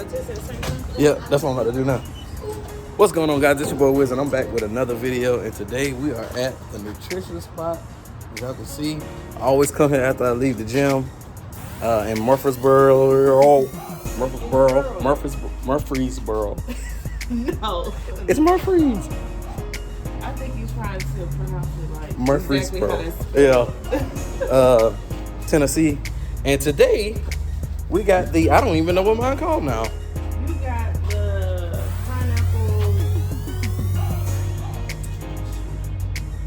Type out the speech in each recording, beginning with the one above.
it taste at the same time? Yeah, that's what I'm about to do now. What's going on, guys? It's your boy Wiz, and I'm back with another video. And today we are at the nutrition spot. As y'all can see, I always come here after I leave the gym in Murfreesboro. No. It's Murfrees. I think he's trying to pronounce it like Murfreesboro. Exactly Yeah. Tennessee. And today we got the, I don't even know what mine called now. You got the pineapple.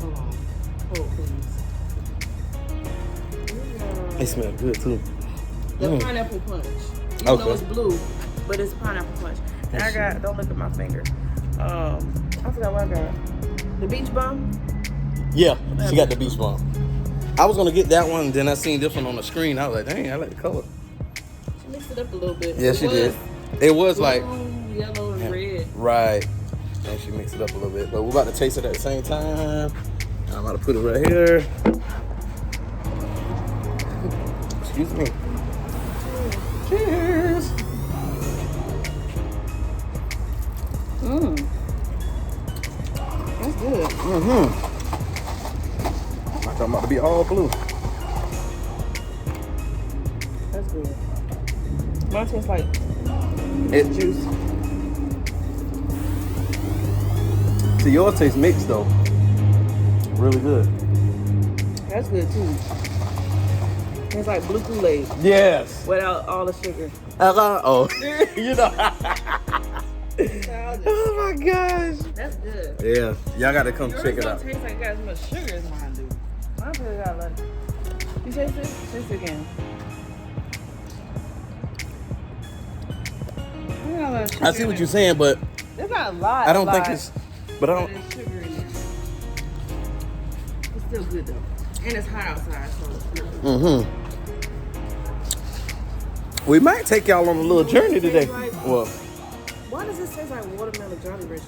Hold on. Hold, please. They smell good too. The pineapple punch. Even though it's blue, but it's pineapple punch. And I got, don't look at my finger. I forgot what I got. The beach bum? Yeah, she got the beach bum. I was gonna get that one, and then I seen this one on the screen. I was like, dang, I like the color. She mixed it up a little bit. Yeah, she did. It was blue, like yellow and red. Right. And she mixed it up a little bit. But we're about to taste it at the same time. I'm about to put it right here. Excuse me. Cheers. That's good. I'm about to be all blue. That's good. Mine tastes like Juice. See, yours tastes mixed though. Really good. That's good too. It's like blue Kool-Aid Yes. without all the sugar. Oh, you know. Oh my gosh. That's good. Yeah, y'all gotta come Yours check it don't out. taste like it got as much sugar as mine do. Mine tastes got like. You taste it? Taste it again. I see what you're saying, but there's not a lot. I don't think it's. But I don't. There's sugar in it. It's still good though, and it's hot outside, so it's good. We might take y'all on a little journey today. Well, why does it taste like watermelon Jolly Ranchers?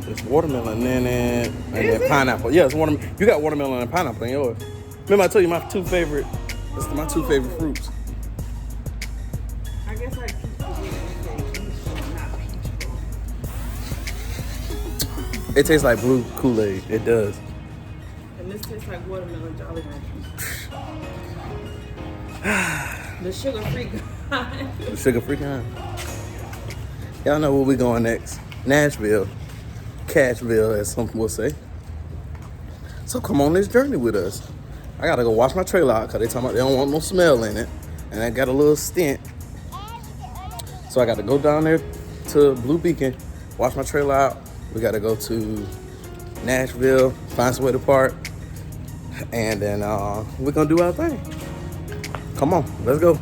it's watermelon and then pineapple. Yeah, it's watermelon. You got watermelon and pineapple in yours. Remember I told you my two favorite. It's my two favorite fruits. I guess I keep forgetting peach, not peach. It tastes like blue Kool-Aid. It does. And this tastes like watermelon Jolly Ranchers. The sugar-free kind. The sugar-free kind. Y'all know where we going next. Nashville. Cashville, as some will say. So come on this journey with us. I gotta go wash my trailer out because they talking about they don't want no smell in it. And I got a little stint. So I gotta go down there to Blue Beacon, wash my trailer out. We gotta go to Nashville, find somewhere to park. And then we're gonna do our thing. Come on, let's go.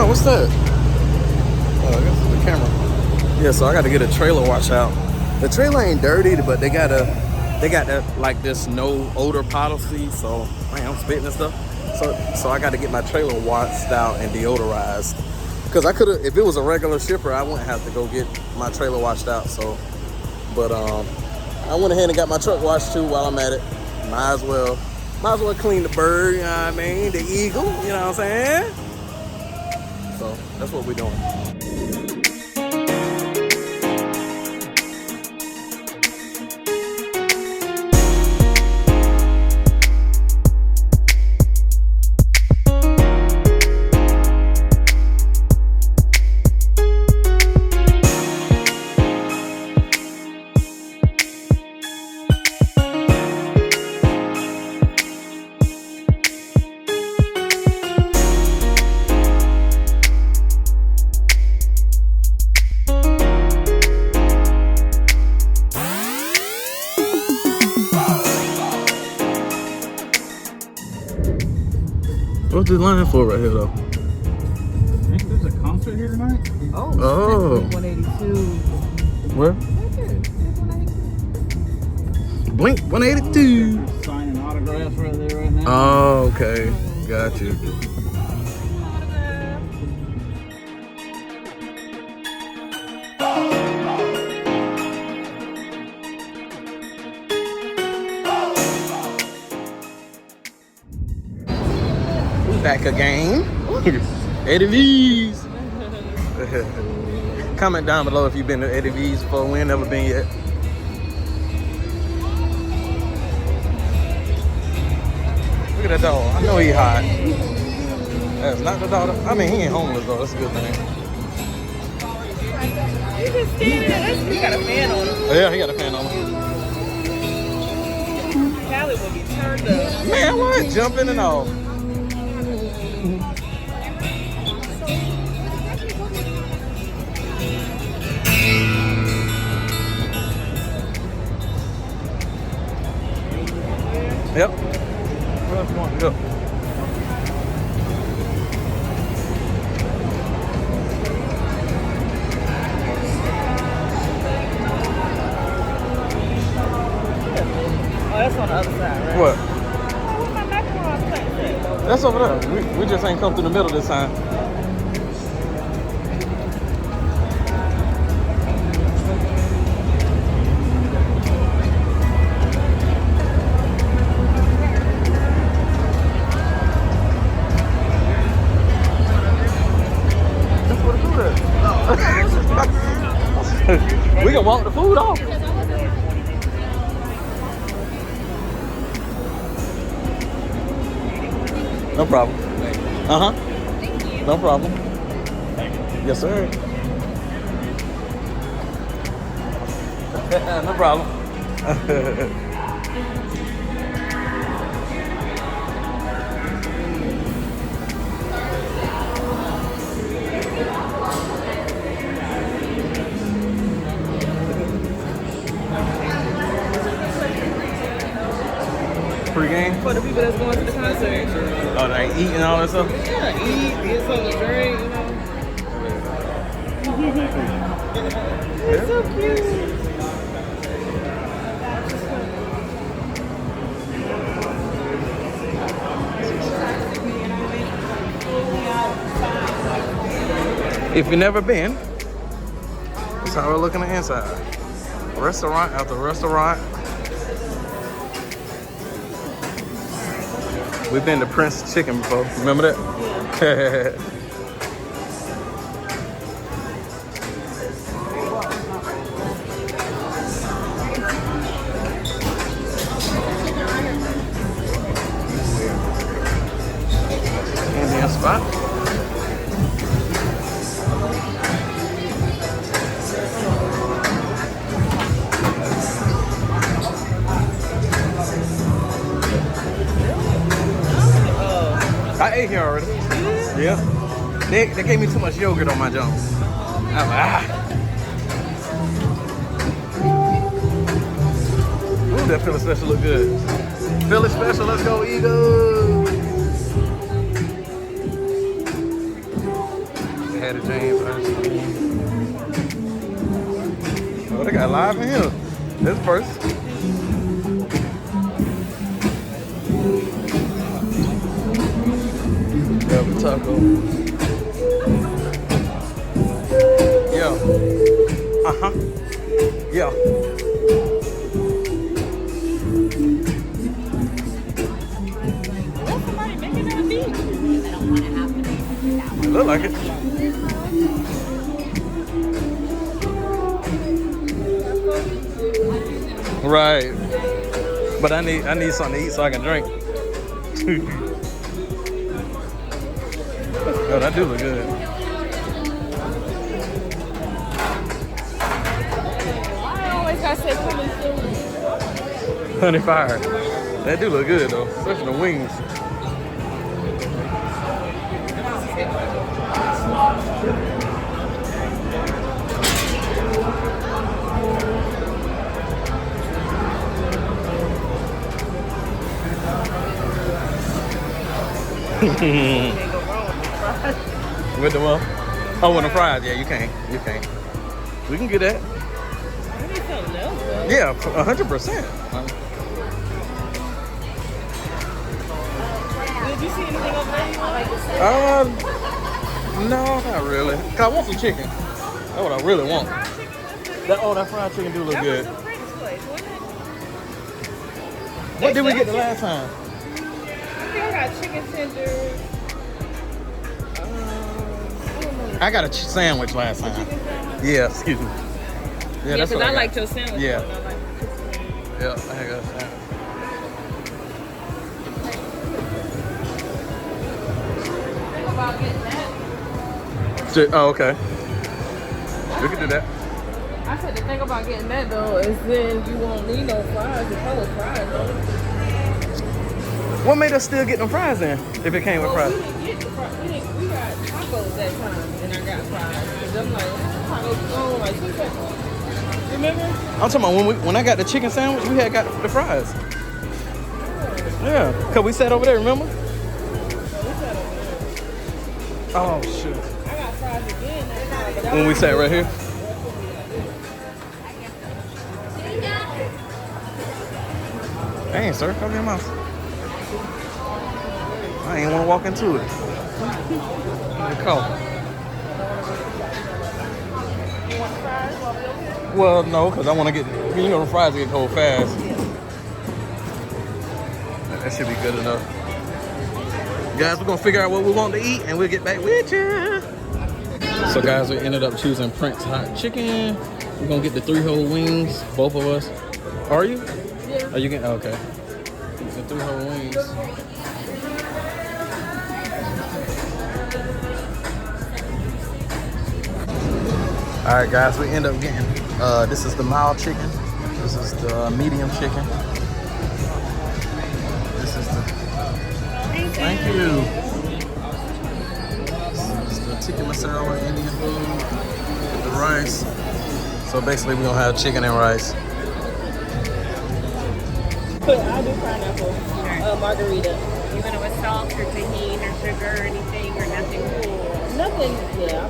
What's that? Oh, I guess it's the camera. Yeah, so I got to get a trailer wash out. The trailer ain't dirty, but they got that like this no odor policy. So man, I'm spitting and stuff. So I got to get my trailer washed out and deodorized. Cause I could have, if it was a regular shipper, I wouldn't have to go get my trailer washed out. So, but I went ahead and got my truck washed too while I'm at it. Might as well clean the bird. You know what I mean? The eagle. You know what I'm saying? So that's what we're doing. What's this line for right here, though? I think there's a concert here tonight. Oh. 182. Where? Blink 182. Signing autographs right there right now. Oh, okay. Got you. Back again. Eddie V's. Comment down below if you've been to Eddie V's before. We ain't never been yet. Look at that dog. I know he hot. That's not the dog. I mean, he ain't homeless though. That's a good thing. He just standing there. He got a fan on him. Oh, yeah, he got a fan on him. Callie will be turned up. Man, what? Jumping and all. Yep. Where else you want to go? Oh, that's on the other side, right? What? Oh, where's my macaron plant at? That's over there. We just ain't come through the middle this time. We can walk the food off. No problem. Uh-huh. No problem. Yes, sir. No problem. Pre-game? For the people that's going to the concert. Oh, they eating and all that stuff? Yeah, eat, get something to drink, you know. It's so cute. If you've never been, that's how we're looking at the inside. Restaurant after restaurant. We've been to Prince Chicken before. Remember that? Yeah. Indian spot. I ate here already. Yeah. They gave me too much yogurt on my junk. I'm like, ah. Ooh, that Philly special look good. Philly special, let's go, Eagles. They had a James Ernstine. Oh, they got live in here. This first. Taco. Yeah. Uh-huh. Yeah. What's somebody making that beat? It look like it. Right. But I need something to eat so I can drink. Oh, that do look good. I always gotta say coming soon. Honey fire. That do look good though, especially the wings. Can't go wrong with the fries. With the what? Oh, with the fries. Yeah, you can't. You can't. We can get that. I need something else, though. Yeah, 100%. Did you see anything over there you want? No, not really. Cause I want some chicken. That's what I really want. That fried chicken do look good. That was a French place, wasn't it? What did we get the last time? I think I got chicken tenders. I got a sandwich last time. Yeah, excuse me. Yeah, that's because what I liked your sandwich. Yeah. more than I liked the chicken. Yeah, I got a sandwich. Think about getting that. Oh, okay. We can do that. I said the thing about getting that though is then you won't need no fries. It comes with fries, though. What made us still get them fries then? If it came with Well, fries? we didn't get the fries. We got tacos that time, and I got fries. Cause I'm like, tacos gone like 2 seconds. Remember? I'm talking about when I got the chicken sandwich, we had got the fries. Yeah, cause we sat over there, remember? So we sat over there. Oh shoot. I got fries again that time. But When we sat right here. Dang, sir, cover your mouth. I ain't want to walk into it. The cough. You want fries while we over here? Well, no, because I want to get, you know, the fries get cold fast. That should be good enough. Guys, we're going to figure out what we want to eat and we'll get back with you. So, guys, we ended up choosing Prince Hot Chicken. We're going to get the 3 whole wings, both of us. Are you? Yeah. Are you getting, okay. The 3 whole wings. All right, guys, we end up getting, this is the mild chicken. This is the medium chicken. This is the, thank you. This is the tikka masala Indian food with the rice. So basically we're gonna have chicken and rice. I'll do pineapple margarita. You want it with salt or tahini or sugar or anything or nothing? Nothing, yeah.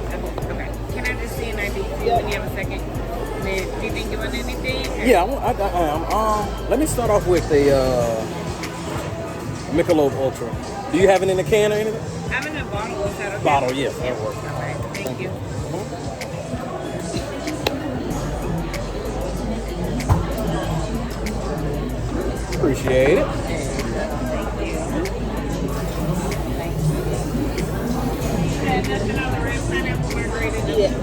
Okay. Can I just see an ID when you have a second? Do you think you want anything? Or? Yeah, I am. Let me start off with the Michelob Ultra. Do you have it in a can or anything? I'm in a bottle. Is that okay? Bottle, yes, that works. Okay. Thank you. Appreciate it. And nothing on the red pineapple margarita. Yeah.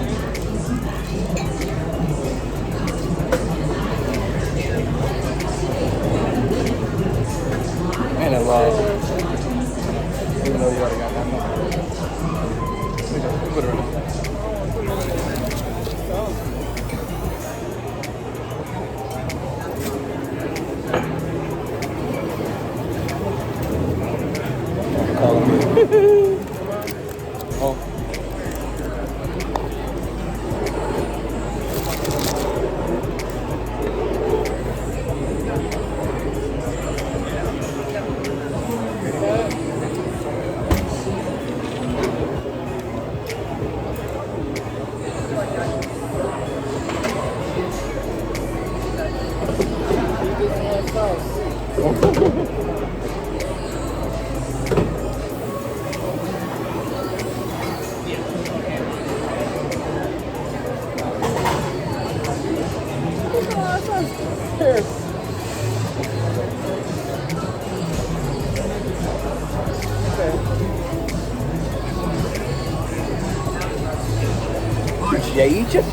And a lot. Even though you already got that one. Put it right. Calling me. Oh. Appreciate you.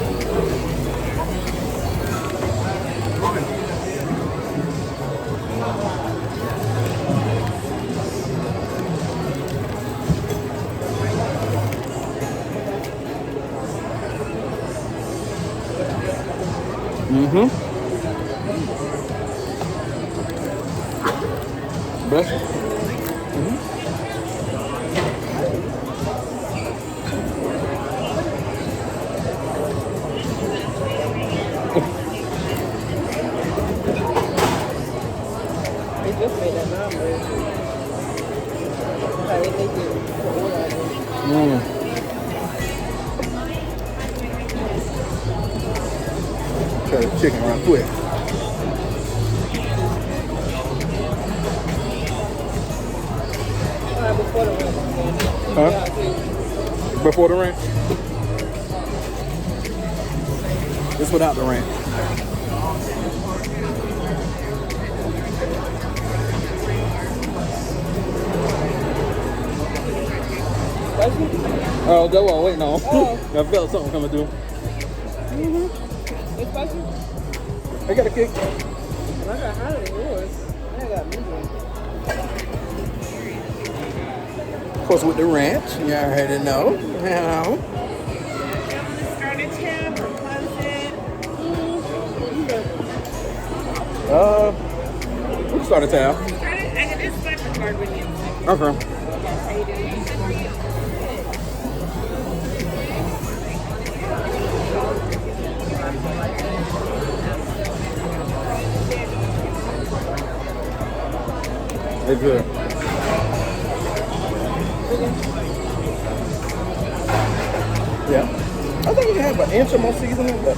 Mm-hmm. Bless you. Mm-hmm. They just made that number. chicken real quick. Huh? Before the ranch? It's without the ranch. Oh, that's what I'm waiting on. I felt something coming through. It's spicy? I got a kick. I got higher than yours. I got medium. Of course, with the ranch, you already know. You know. Start a tab or close it. We can start a tab. Start it. I can just swipe the card with you. Okay. They're good. Yeah. I think you can have an inch or more seasoning, but.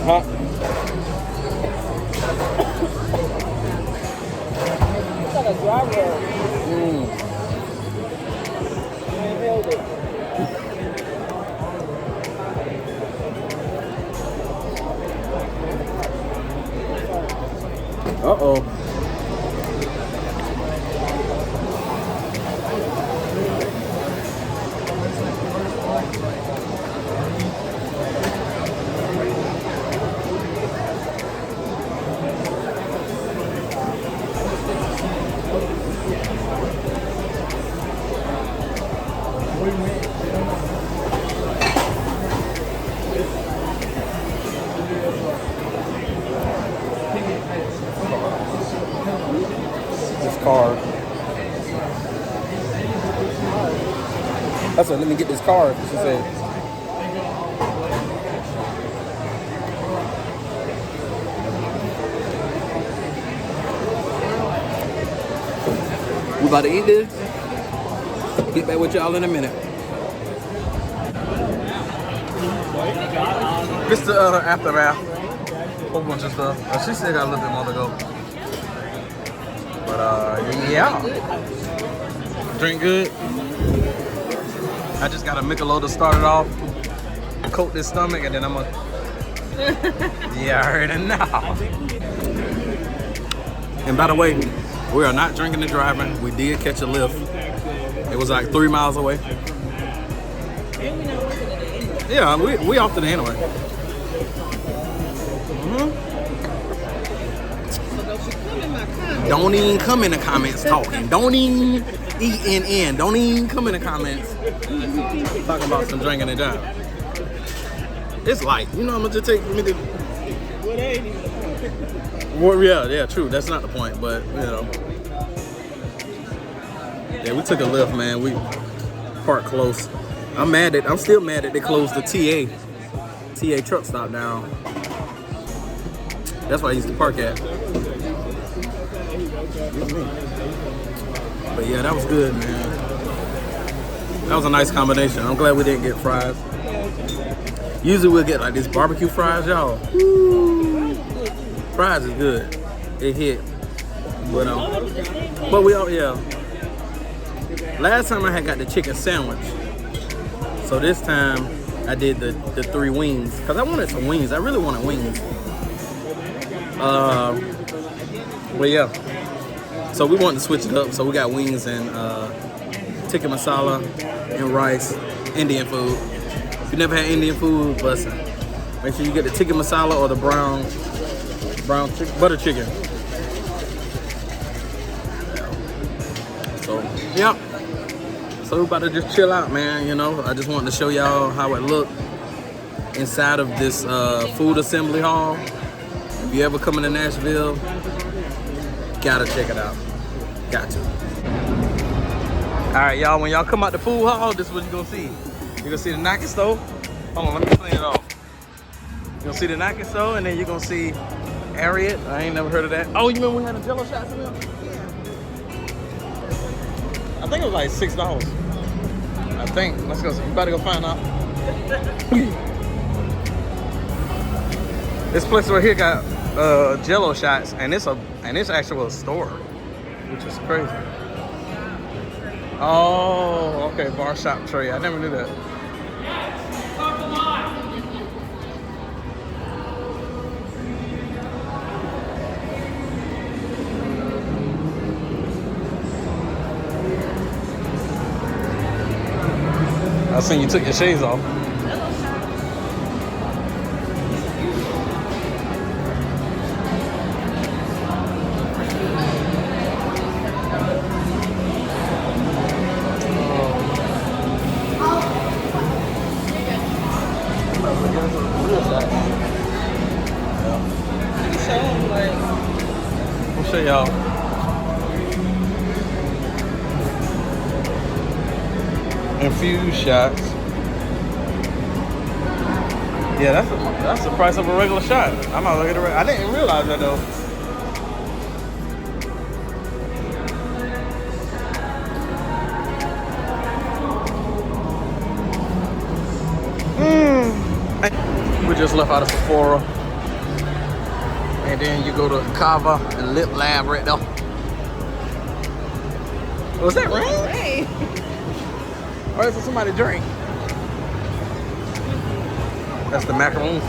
Hot. It's like a dry roll. I held it. Uh-oh. Card. That's it. Let me get this card. She said. We about to eat this. Get back with y'all in a minute. This the aftermath. Whole bunch of stuff. She still got a little bit more to go. But yeah. Drink good. I just got a Michelob to start it off. Coat this stomach and then I'm gonna. Yeah, I heard it now. And by the way, we are not drinking and driving. We did catch a lift. It was like 3 miles away. Yeah, we off to the anyway. Don't even come in the comments talking. Don't even ENN. Don't even come in the comments talking about some drinking and driving. It's light. You know how much it takes for me to. Well, yeah, true. That's not the point, but you know. Yeah, we took a lift, man. We parked close. I'm still mad that they closed the TA truck stop down. That's where I used to park at. But yeah, that was good, man. That was a nice combination. I'm glad we didn't get fries. Usually we'll get like this barbecue fries, y'all. Fries is good. It hit. But we all, yeah. Last time I had got the chicken sandwich. So this time I did the 3 wings. Cause I wanted some wings. I really wanted wings. But yeah. So we wanted to switch it up. So we got wings and tikka masala and rice, Indian food. If you never had Indian food, listen. Make sure you get the tikka masala or the brown butter chicken. So yeah. So we're about to just chill out, man. You know, I just wanted to show y'all how it looked inside of this food assembly hall. If you ever come into Nashville, gotta check it out. Got to. All right, y'all. When y'all come out the food hall, this is what you're gonna see. You're gonna see the knocking stove. Hold on, let me clean it off. You're gonna see the Nike store, and then you're gonna see Ariat. I ain't never heard of that. Oh, you remember we had the Jello shots in there? I think it was like $6. I think. Let's go. You about to go find out. This place right here got Jello shots, and it's actually a store, which is crazy. Oh, okay, bar shop tray. I never knew that. I seen you took your shades off. I'll show y'all. Infused shots. Yeah, that's the price of a regular shot. I'm not looking at it. I didn't realize that though. We just left out of Sephora. And then you go to Kava and Lip Lab right there. Was that rain? Or is it somebody drink? That's the macaroon.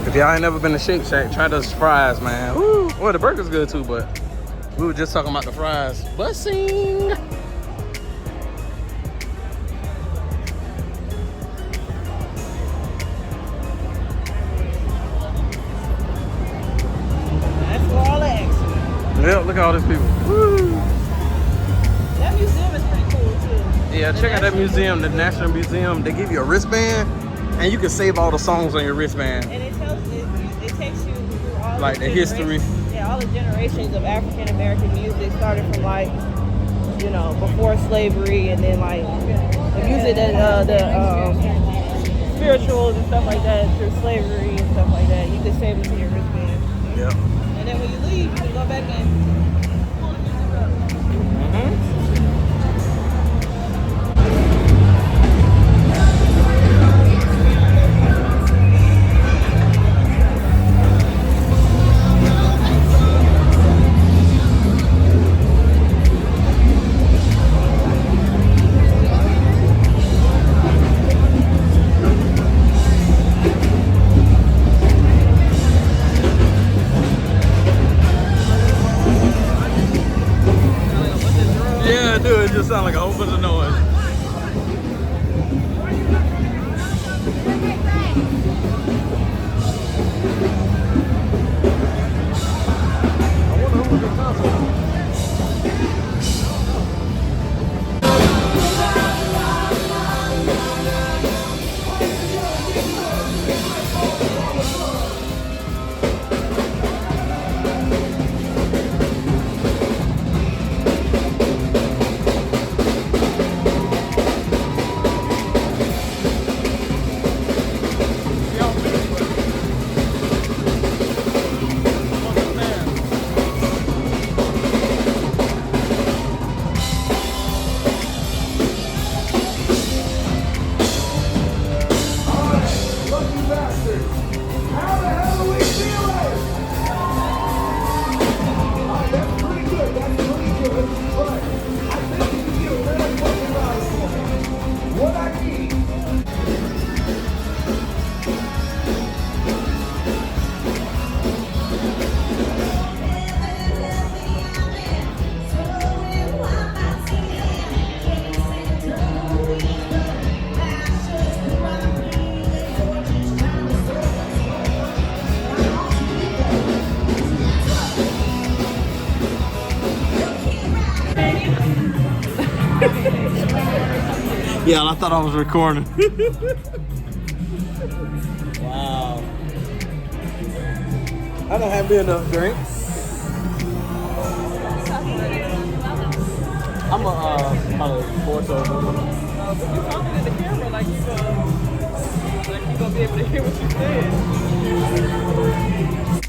If y'all ain't never been to Shake Shack, try those fries, man. Woo. Well, the burger's good too, but we were just talking about the fries. Busing. Yeah, look at all these people. Woo. That museum is pretty cool too. Yeah, check out that museum, the National Museum. They give you a wristband, and you can save all the songs on your wristband. And it takes you through all like the history. Yeah, all the generations of African American music, started from like, you know, before slavery, and then like the music that the spirituals and stuff like that through slavery and stuff like that. You can save it to your wristband. Yeah. And then when you leave, you can go back and pull the music up. It just sounds like a whole bunch of noise. I wonder who the concert. Yeah, I thought I was recording. Wow. I don't have me enough drink. I'm a voice over. But you're talking to the camera like you gonna be able to hear what you said.